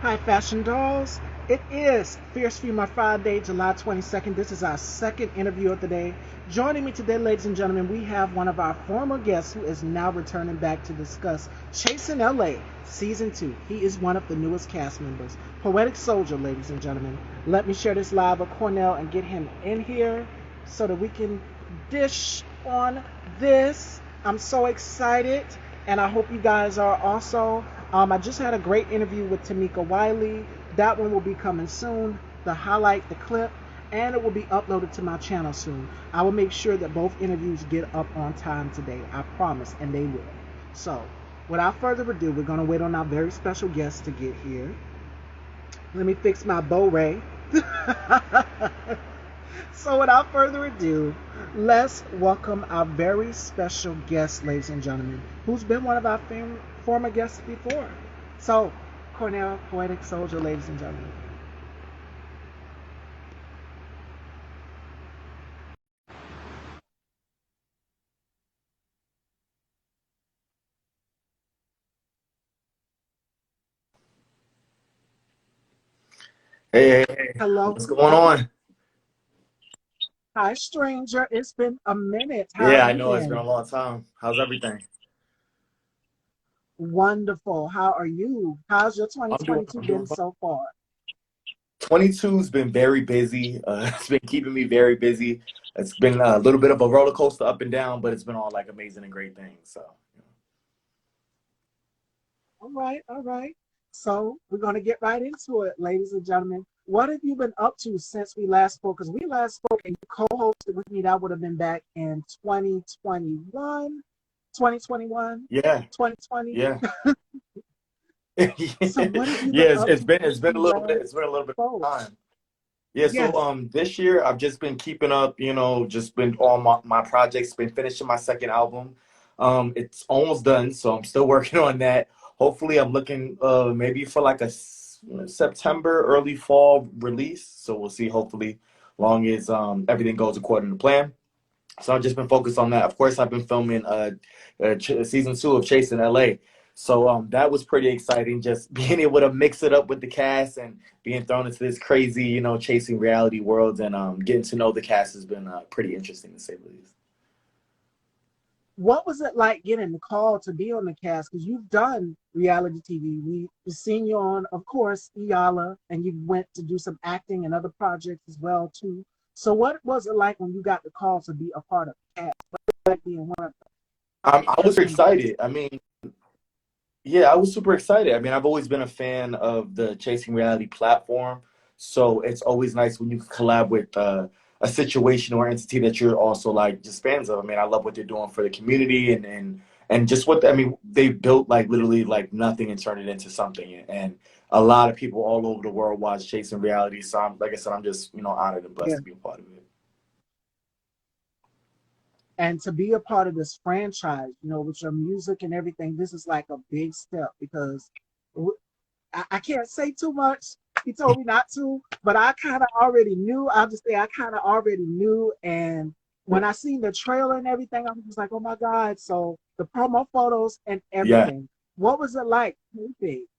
Hi, Fashion Dolls. It is Fierce Female Friday, July 22nd. This is our second interview of the day. Joining me today, ladies and gentlemen, we have one of our former guests who is now returning back to discuss Chasing LA Season 2. He is one of the newest cast members. Poetic Soulja, ladies and gentlemen. Let me share this live with Cornell and get him in here so that we can dish on this. I'm so excited, and I hope you guys are also. I just had a great interview with Tamika Wiley. That one will be coming soon. The highlight, the clip, and it will be uploaded to my channel soon. I will make sure that both interviews get up on time today. I promise, and they will. So, without further ado, we're going to wait on our very special guest to get here. Let me fix my bow ray. So, without further ado, let's welcome our very special guest, ladies and gentlemen, who's been one of our former guests before. So, Cornell, Poetic Soulja, ladies and gentlemen. Hey, Hello, what's going hello. on? Hi, stranger. It's been a minute. How Yeah, have I you know it's been a been? long time. How's everything? Wonderful. How are you? How's your I'm doing 2022 I'm been doing fine. so far? 22's been very busy. It's been keeping me very busy. It's been a little bit of a roller coaster up and down, but it's been all like amazing and great things. So, All right, all right. So we're going to get right into it, ladies and gentlemen. What have you been up to since we last spoke? Because we last spoke and you co-hosted with me. That would have been back in 2021, 2021, yeah, 2020. yeah. So what have you Yeah, been it's, up it's to been since it's been we a little bit it's last been a little bit spoke? of time. Yeah, so Yes. this year I've just been keeping up, just been on my projects, been finishing my second album. It's almost done, so I'm still working on that. Hopefully I'm looking maybe for like a September, early fall release. So we'll see, hopefully, long as everything goes according to plan. So I've just been focused on that. Of course, I've been filming season 2 of Chasing LA. So that was pretty exciting. Just being able to mix it up with the cast and being thrown into this crazy, chasing reality world and getting to know the cast has been pretty interesting to say the least. What was it like getting the call to be on the cast? Because you've done reality TV. We've seen you on, of course, Iyala, and you went to do some acting and other projects as well too. So what was it like when you got the call to be a part of the cast? What was it like being one of I the was first members? excited. I mean, yeah, I was super excited. I mean, I've always been a fan of the Chasing Reality platform, so it's always nice when you can collab with a situation or entity that you're also like just fans of. I mean, I love what they're doing for the community and just I mean, they built like literally like nothing and turned it into something. And a lot of people all over the world watch Chasing Reality. So I'm like I said, I'm just honored and blessed Yeah. to be a part of it. And to be a part of this franchise, with your music and everything, this is like a big step because I can't say too much. He told me not to, but I kind of already knew. I'll just say I kind of already knew. And when I seen the trailer and everything, I was just like, oh my God. So the promo photos and Yeah. everything. What was it like?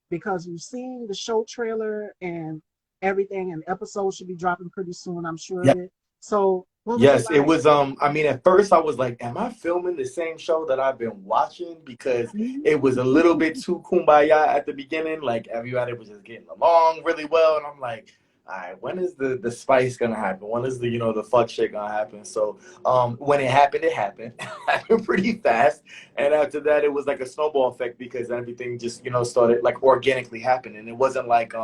Because you've seen the show trailer and everything, and episodes should be dropping pretty soon, I'm sure of it. So what was it Yes, it like? was I mean at first I was like, am I filming the same show that I've been watching? Because it was a little bit too kumbaya at the beginning. Like everybody was just getting along really well. And I'm like, all right, when is the spice gonna happen? When is the fuck shit gonna happen? So when it happened, it happened. It happened pretty fast. And after that it was like a snowball effect because everything just, started like organically happening. It wasn't like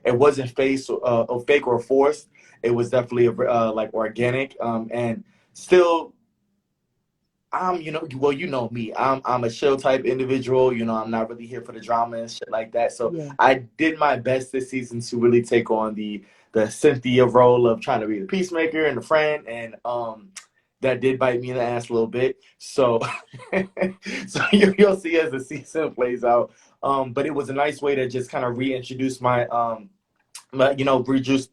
it wasn't fake or forced. It was definitely like organic and still I'm well me, I'm a chill type individual. I'm not really here for the drama and shit like that, so Yeah. I did my best this season to really take on the Cynthia role of trying to be the peacemaker and the friend, and that did bite me in the ass a little bit. So so you'll see as the season plays out, but it was a nice way to just kind of reintroduce my reintroduce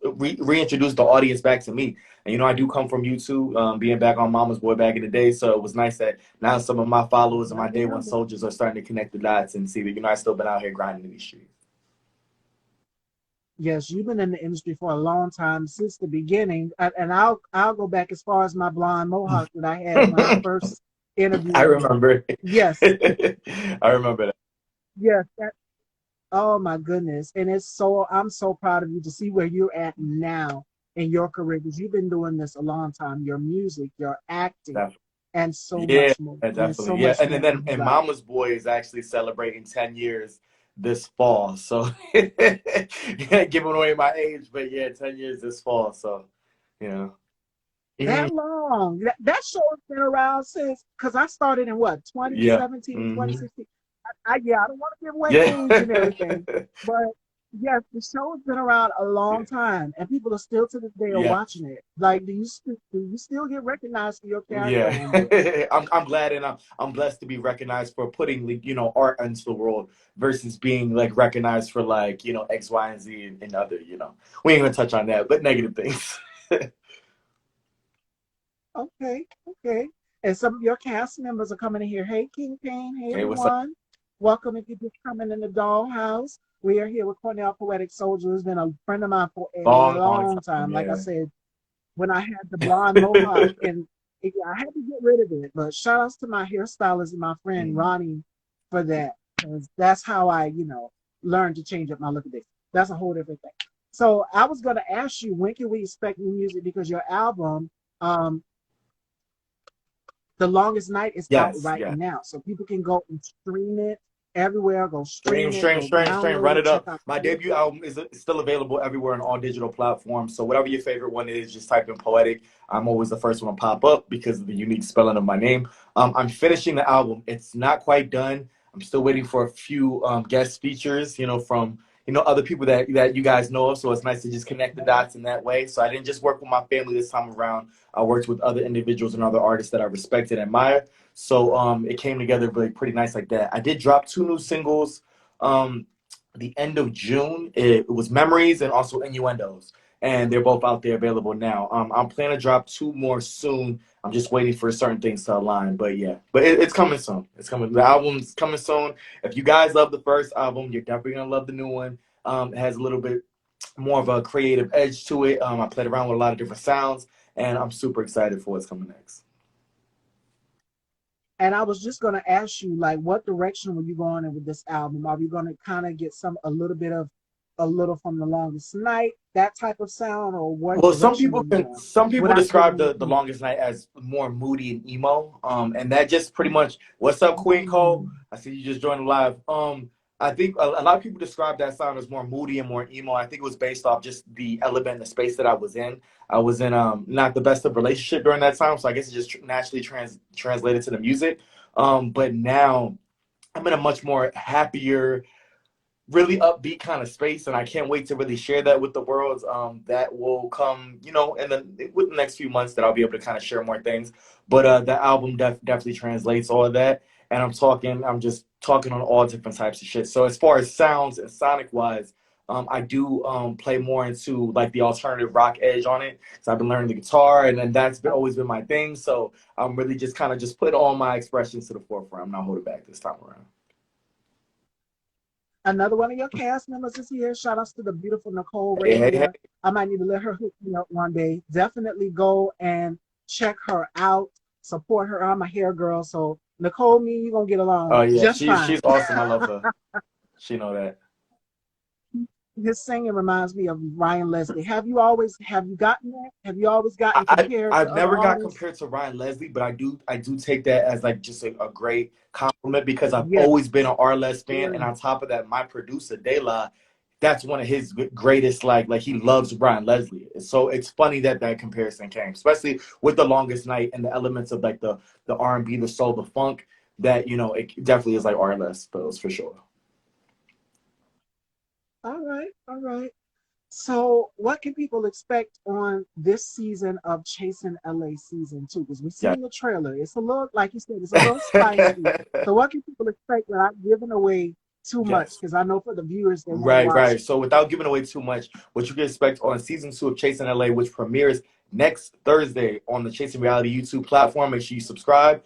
the audience back to me. And I do come from YouTube, being back on Mama's Boy back in the day. So it was nice that now some of my followers and I my day one remember. soldiers are starting to connect the dots and see that I still been out here grinding in these streets. Yes, you've been in the industry for a long time, since the beginning, and I'll go back as far as my blonde mohawk that I had when I first I interviewed you. remember. Yes, I remember that. yes. Oh my goodness, and I'm so proud of you to see where you're at now in your career, because you've been doing this a long time. Your music, your acting, Definitely. and so Yeah, much more. And there's definitely. so Yeah, much and more for then you and guys. Mama's Boy is actually celebrating 10 years this fall. So giving away my age, but yeah, 10 years this fall. So, you know. Mhm. That long. That show has been around since, because I started in what, Yeah. 2017, Hmm. 2016. Yeah, I don't want to give away Yeah. age and everything, but yes, the show has been around a long Yeah. time, and people are still to this day are Yeah. watching it. Like, do you still get recognized for your character Yeah. on there? I'm glad, and I'm blessed to be recognized for putting, like, art into the world versus being like recognized for, like, X, Y, and Z, and other, we ain't gonna touch on that, but negative things. Okay, okay. And some of your cast members are coming in here. Hey, King Kane. Hey, Hey, what's up? everyone. Welcome if you're just coming in the dollhouse. We are here with Cornell Poetic Soldier, who's been a friend of mine for a Long, long long time. time. Like I Yeah. said, when I had the blonde mohawk, and yeah, I had to get rid of it. But shout outs to my hairstylist and my friend Mhm. Ronnie for that, because that's how I, learned to change up my look at this. That's a whole different thing. So I was going to ask you, when can we expect new music? Because your album, um, The Longest Night, is out Yes, right yes. now. So people can go and stream it everywhere. Go Stream, stream it, stream, go stream, stream, download run it, it check up. out My the debut album is still available everywhere on all digital platforms. So whatever your favorite one is, just type in Poetic. I'm always the first one to pop up because of the unique spelling of my name. I'm finishing the album. It's not quite done. I'm still waiting for a few guest features, from other people that you guys know of. So it's nice to just connect the dots in that way. So I didn't just work with my family this time around. I worked with other individuals and other artists that I respect and admire. So it came together really pretty nice like that. I did drop two new singles um, the end of June. It was Memories and also Innuendos, and they're both out there available now. I'm planning to drop two more soon. I'm just waiting for certain things to align, but yeah, but it's coming soon. It's coming. The album's coming soon. If you guys love the first album, you're definitely gonna love the new one. It has a little bit more of a creative edge to it. I played around with a lot of different sounds, and I'm super excited for what's coming next. And I was just going to ask you, like, what direction were you going in with this album? Are we going to kind of get a little bit of, a little from The Longest Night, that type of sound, or what Well, direction were you going? some people Without describe giving the anything. longest night as more moody and emo. And that just pretty much, what's up, Queen Cole? Um, I see you just joined live. I think a lot of people describe that sound as more moody and more emo. I think it was based off just the element, the space that I was in. I was in not the best of relationship during that time, so I guess it just naturally translated to the music. But now I'm in a much more happier, really upbeat kind of space, and I can't wait to really share that with the world. That will come, in with the next few months, that I'll be able to kind of share more things. But the album definitely translates all of that, and I'm just talking on all different types of shit. So as far as sounds and sonic wise, I do play more into like the alternative rock edge on it. So I've been learning the guitar, and then that's always been my thing. So I'm really just kind of just put all my expressions to the forefront. I'm not holding back this time around. Another one of your cast members is here. Shout outs to the beautiful Nicole Hey, right hey, hey. here. I might need to let her hook me up one day. Definitely go and check her out. Support her. I'm a hair girl. So Nicole, me, you're gonna get Oh along yeah, just she's fine. awesome. I love her. She know that. His singing reminds me of Ryan Leslie. Have you gotten that? Have you always gotten compared to I've other never got artists? compared to Ryan Leslie, but I do take that as like just a great compliment because I've Yes, always been an Arles fan, and very. on top of that, my producer De La, that's one of his greatest, like he loves Ryan Leslie. So it's funny that that comparison came, especially with The Longest Night and the elements of like the R&B, the soul, the funk. That it definitely is like Arles, those for sure. All right, all right. So, what can people expect on this season of Chasing LA season two? Because we've Yeah. seen the trailer. It's a little, like you said, it's a little spicy. So, what can people expect without giving away too much? Yes. Because I know for the viewers, they want to Right, watch right. it. So without giving away too much, what you can expect on season 2 of Chasing LA, which premieres next Thursday on the Chasing Reality YouTube platform. Make sure you subscribe.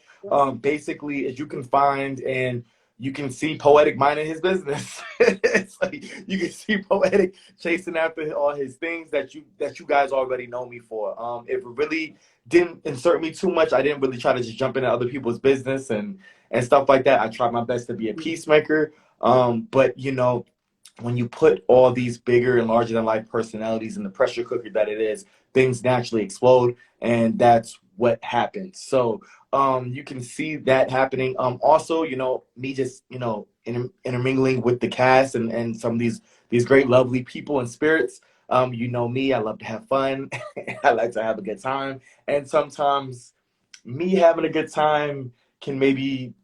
Basically, as you can find in you can see Poetic minding his business. It's like you can see Poetic chasing after all his things that you guys already know me for. If it really didn't insert me too much, I didn't really try to just jump into other people's business and stuff like that. I tried my best to be a peacemaker. But you know, when you put all these bigger and larger than life personalities in the pressure cooker that it is, things naturally explode, and that's what happens. So you can see that happening. Also, you know, me just, you know, intermingling with the cast and some of these great, lovely people and spirits. You know me, I love to have fun. I like to have a good time. And sometimes me having a good time can maybe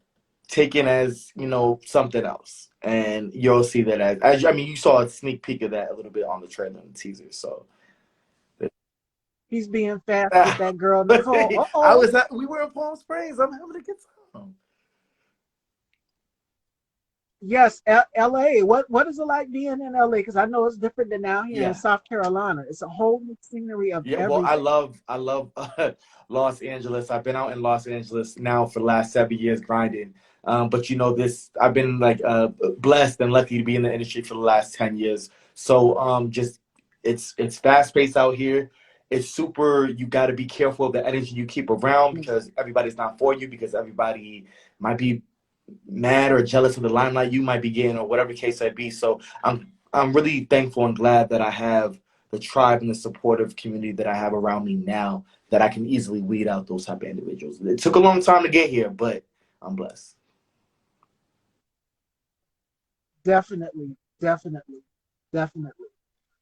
taken as, you know, something else, and you'll see that as I mean, you saw a sneak peek of that a little bit on the trailer and the teaser. So He's being fast with that girl Nicole. hey, Oh, we were in Palm Springs. I'm having a good time. yes, L.A. What is it like being in L.A.? Because I know it's different than out here in Yeah. South Carolina. It's a whole new scenery of Yeah, well, everything. I love Los Angeles. I've been out in Los Angeles now for the last 7 years grinding. But you know this, I've been like blessed and lucky to be in the industry for the last 10 years. So just it's fast paced out here. It's super. You got to be careful of the energy you keep around because everybody's not for you because everybody might be mad or jealous of the limelight you might be getting or whatever the case may be. So I'm really thankful and glad that I have the tribe and the supportive community that I have around me now that I can easily weed out those type of individuals. It took a long time to get here, but I'm blessed. Definitely, definitely, definitely.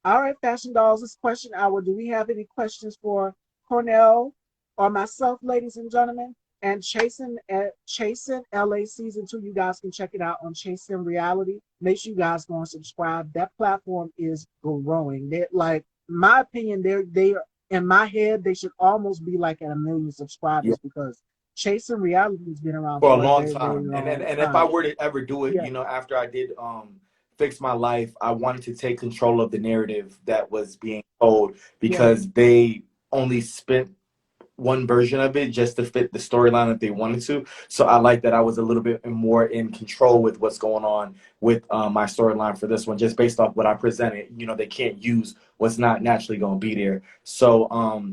All right, Fashion Dolls, it's question hour. Do we have any questions for Cornell or myself, ladies and gentlemen? And Chasing LA season 2, you guys can check it out on Chasing Reality. Make sure you guys go and subscribe. That platform is growing. They like my opinion, they in my head, they should almost be like at 1 million Yeah. subscribers because Chasing Reality has been around For a for a long very, very time. long And if I time. were to ever do it, Yeah, you know, after I did fix my life, I wanted to take control of the narrative that was being told yeah. because they only spent one version of it just to fit the storyline that they wanted to. So I like that I was a little bit more in control with what's going on with my storyline for this one, just based off what I presented. You know, they can't use what's not naturally going to be there. So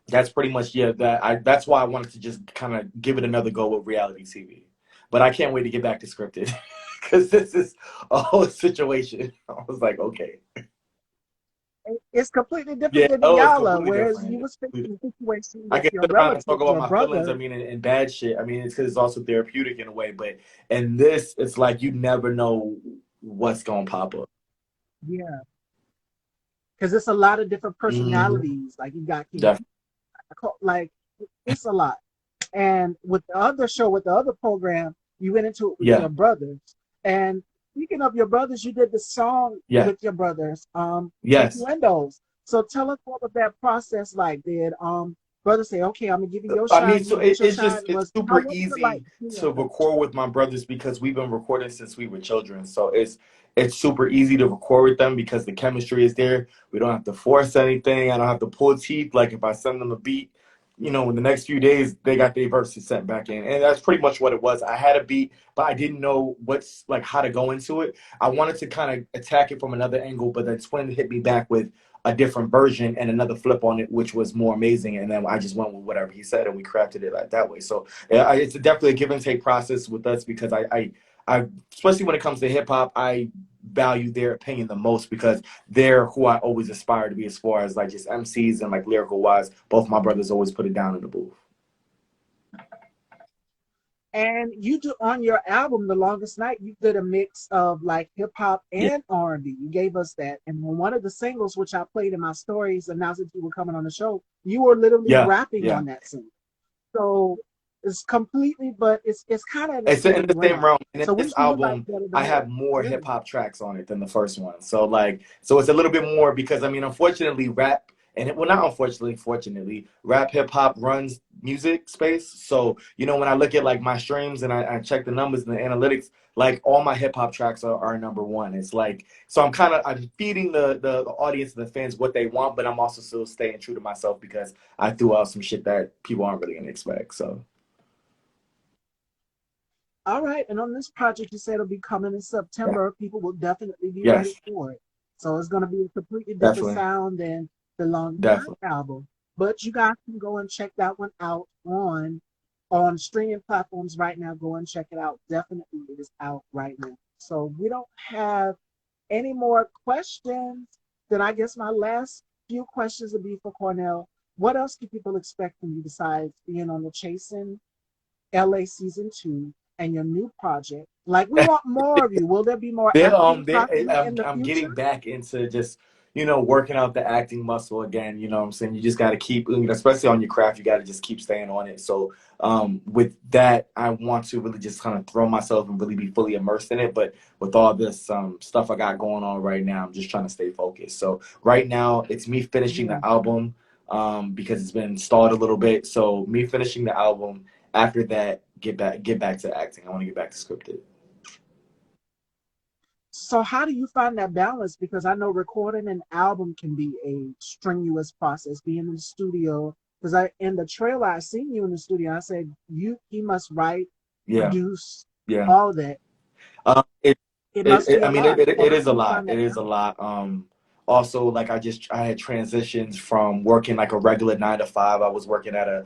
that's pretty much that's why I wanted to just kind of give it another go with reality TV. But I can't wait to get back to scripted because this is a whole situation. I was like, okay, It's completely yeah, different than oh, it's Yala, completely whereas different. you was Completely. facing a situation I with can your sit around and relative, talk about your my feelings. I brother. mean, and bad shit. I mean, it's because it's also therapeutic in a way. But and this, it's like you never know what's gonna pop up. Yeah, because it's a lot of different Mm-hmm. personalities. Like you got King, Definitely. like it's a lot. And with the other show, with the other program, you went into it with Yeah. your brothers. And speaking of your brothers, you did the song Yeah. with your brothers, Yes. Innuendos. So tell us what was that process like? Did brothers say, "Okay, I'm gonna give you your I mean, shine, so you get your it's shine"? just it's How super what was it like easy doing to that? record with my brothers because we've been recording since we were children. So it's super easy to record with them because the chemistry is there. We don't have to force anything. I don't have to pull teeth. Like if I send them a beat, you know, in the next few days they got their verses sent back in, and that's pretty much what it was. I had a beat, but I didn't know what's like how to go into it. I wanted to kind of attack it from another angle, but then Twin hit me back with a different version and another flip on it, which was more amazing. And then I just went with whatever he said, and we crafted it like that way. So yeah, it's definitely a give and take process with us because I especially when it comes to hip hop, I value their opinion the most because they're who I always aspire to be as far as like just MCs and like lyrical wise. Both my brothers always put it down in the booth. And you do on your album, The Longest Night, you did a mix of like hip hop Yeah, and R&B. You gave us that. And on one of the singles, which I played in my stories, announced that you were coming on the show, you were literally yeah, rapping yeah. on that single. So it's completely, but it's kind of in the It's in same the same realm. realm. And in So this which do you like album, better the I most? have more hip Really? hop tracks on it than the first one. So like, so it's a little bit more because I mean, unfortunately, rap and well, not unfortunately, fortunately, rap hip hop runs music space. So you know, when I look at like my streams and I check the numbers and the analytics, like all my hip hop tracks are number one. It's like so I'm feeding the audience and the fans what they want, but I'm also still staying true to myself because I threw out some shit that people aren't really gonna expect. So All right, and on this project, you said it'll be coming in Yeah. September. People will definitely be ready Yes. for it. So it's going to be a completely different Definitely. sound than the Long Time Definitely. album. But you guys can go and check that one out on streaming platforms right now. Go and check it out. Definitely, it is out right now. So we don't have any more questions. Then I guess my last few questions would be for Cornell. What else do people expect from you besides being on the Chasing LA season 2 and your new project? Like, we want more of you. Will there be more acting possibly in the I'm future? getting back into just, working out the acting muscle again. You know what I'm saying? You just got to keep, especially on your craft, you got to just keep staying on it. So, with that, I want to really just kind of throw myself and really be fully immersed in it. But with all this stuff I got going on right now, I'm just trying to stay focused. So right now, it's me finishing Yeah. the album, because it's been stalled a little bit. So me finishing the album. After that, get back to acting. I want to get back to scripted. So how do you find that balance? Because I know recording an album can be a strenuous process. Being in the studio, because I in the trailer I seen you in the studio. I said he must write, Yeah, produce, yeah. all that. It, It must be I a mean, lot. So it how is do a you lot. find It that is a balance? lot. Also, like I had transitions from working like a regular 9 to 5. I was working at a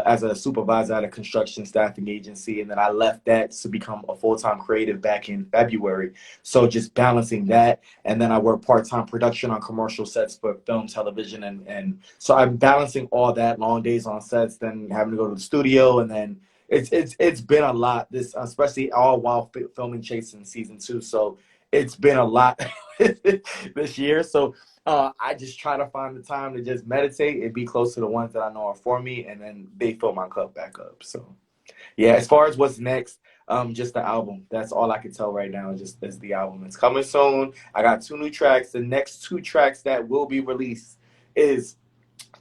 as a supervisor at a construction staffing agency, and then I left that to become a full-time creative back in February. So just balancing that, and then I work part-time production on commercial sets for film, television, and so I'm balancing all that, long days on sets, then having to go to the studio, and then it's been a lot. This, especially all while filming Chasing season 2. So it's been a lot this year. So I just try to find the time to just meditate and be close to the ones that I know are for me, and then they fill my cup back up. So yeah, as far as what's next, just the album. That's all I can tell right now. Just is the album. It's coming soon. I got 2 new tracks. The next 2 tracks that will be released is,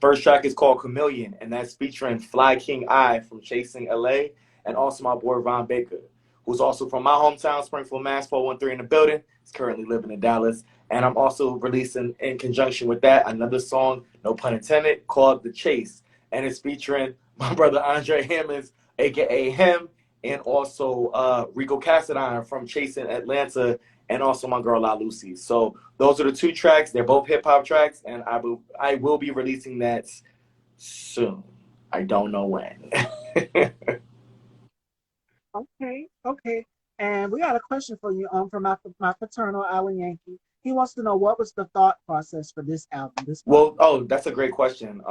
first track is called Chameleon, and that's featuring Fly King I from Chasing LA, and also my boy Ron Baker, who's also from my hometown, Springfield, Mass. 413 in the building. He's currently living in Dallas. And I'm also releasing, in conjunction with that, another song, no pun intended, called The Chase. And it's featuring my brother Andre Hammonds, aka him, and also Rico Cassadine from Chasing Atlanta, and also my girl La Lucy. So those are the 2 tracks. They're both hip hop tracks, and I will be releasing that soon. I don't know when. Okay, okay. And we got a question for you from my paternal Alan Yankee. He wants to know what was the thought process for this album, this Well, project. oh, that's a great question.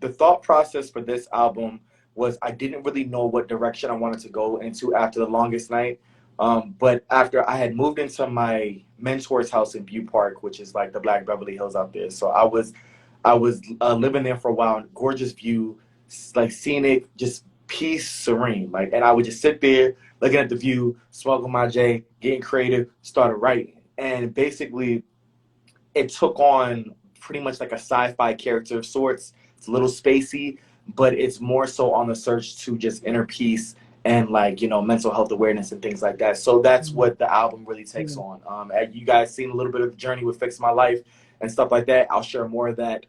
The thought process for this album was I didn't really know what direction I wanted to go into after the longest night. But after I had moved into my mentor's house in View Park, which is like the Black Beverly Hills out there, so I was living there for a while. Gorgeous view, like scenic, just peace, serene. Like, and I would just sit there looking at the view, smoking my J, getting creative, started writing, and basically it took on pretty much like a sci-fi character of sorts. It's a little spacey, but it's more so on the search to just inner peace and, like, mental health awareness and things like that. So that's Mhm. what the album really takes Yeah. on. And you guys seen a little bit of the journey with Fix My Life and stuff like that. I'll share more of that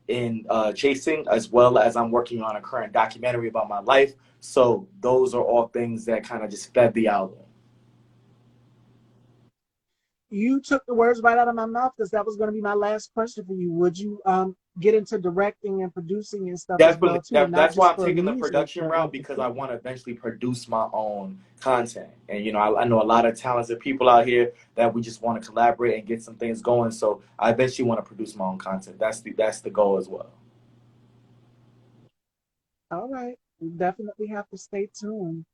in Chasing, as well as I'm working on a current documentary about my life. So those are all things that kind of just fed the album. You took the words right out of my mouth because that was going to be my last question for you. Would you get into directing and producing and stuff as Definitely. well too, and not That's why just I'm for taking the music production but route, like the because I film? want to eventually produce my own content. And I know a lot of talented people out here that we just want to collaborate and get some things going. So I eventually want to produce my own content. That's the goal as well. All right, we definitely have to stay tuned.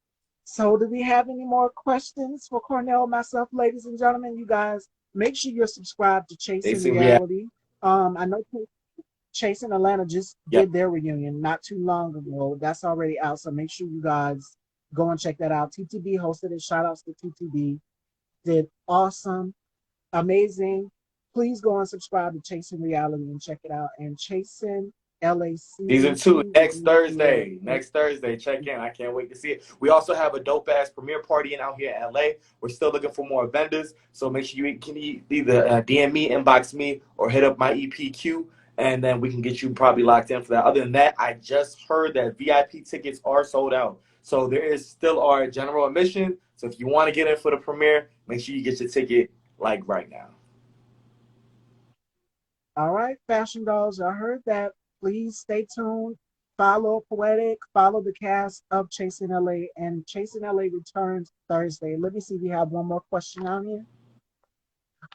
So, do we have any more questions for Cornell, myself, ladies and gentlemen? You guys, make sure you're subscribed to Chasing Chasing reality. Reality. I know Chasing Atlanta just Yep. did their reunion not too long ago. That's already out, so make sure you guys go and check that out. TTB hosted it. Shout outs to TTB. Did awesome, amazing. Please go and subscribe to Chasing Reality and check it out. And Chasing LA Season season 2 two will next be here. Thursday. Next Thursday. Check in. I can't wait to see it. We also have a dope ass premiere party out here in LA. We're still looking for more vendors, so make sure you can either DM me, inbox me, or hit up my EPQ, and then we can get you probably locked in for that. Other than that, I just heard that VIP tickets are sold out. So there is still our general admission. So if you want to get in for the premiere, make sure you get your ticket like right now. All right, fashion dolls, I heard that. Please stay tuned. Follow Poetic, follow the cast of Chasing LA, and Chasing LA returns Thursday. Let me see if we have one more question on here.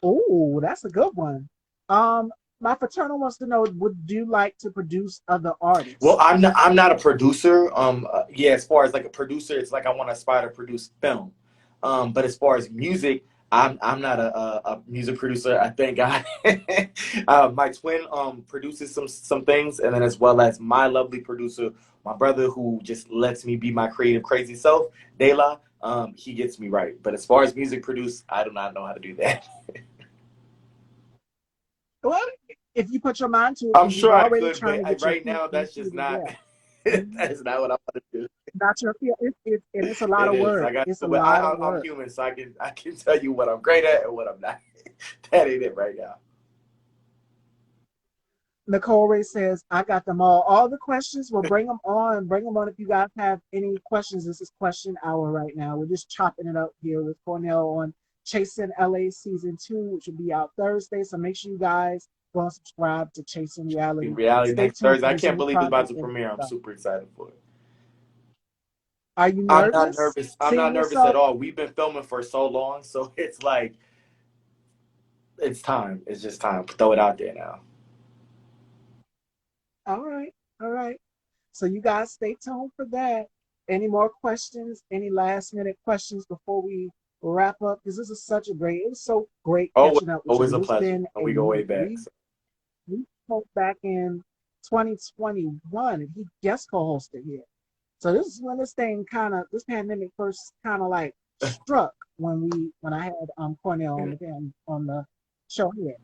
Oh, that's a good one. Um, my fraternal wants to know, would you like to produce other Well, artists? I'm not a producer. Yeah, as far as like a producer, it's like I want to aspire to produce film. But as far as music, I'm not a music producer. I thank God. My twin produces some things, and then as well as my lovely producer, my brother, who just lets me be my creative crazy self, De La. He gets me right. But as far as music produce, I do not know how to do that. Well, if you put your mind to it, I'm because you're sure I already could, trying but to get your right feet now that's into just the not yeah. that is not what I want to do. Not your feet. And it's a lot It of is. I work. got, It's a but lot of I'm work. human, so I can tell you what I'm great at and what I'm not. That ain't it right now. Nicole Ray says, I got them all. All the questions, we'll bring them on. Bring them on if you guys have any questions. This is question hour right now. We're just chopping it up here with Cornell on Chasing LA Season 2, which will be out Thursday. So make sure you guys go and subscribe to Chasing In Reality. reality, Stay next tuned Thursday. for I this can't new believe it's about project to that premiere. I'm is. super excited for it. Are you I'm not nervous? nervous. I'm not Seeing nervous at yourself? all. We've been filming for so long, so it's like it's time. It's just time. Throw it out there now. All right. All right. So you guys stay tuned for that. Any more questions? Any last minute questions before we wrap up? Because this is such a great. It was so great Always, catching up with you. always a It's pleasure. been And a we go way minute. back. We spoke back in 2021, and he guest co-hosted here. So this is when this pandemic first kind of like struck when I had Cornell Yeah. on the show here.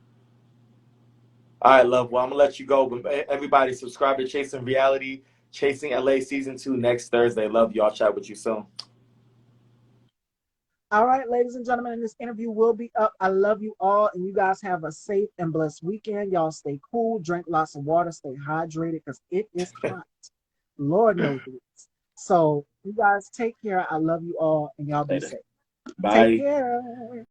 All right, love. Well, I'm gonna let you go. But everybody, subscribe to Chasing Reality, Chasing LA Season 2 next Thursday. Love you. I'll chat with you soon. All right, ladies and gentlemen, this interview will be up. I love you all, and you guys have a safe and blessed weekend. Y'all stay cool, drink lots of water, stay hydrated because it is hot. Lord knows it is. So, you guys take care. I love you all, and y'all be Later. safe. Take Bye. care.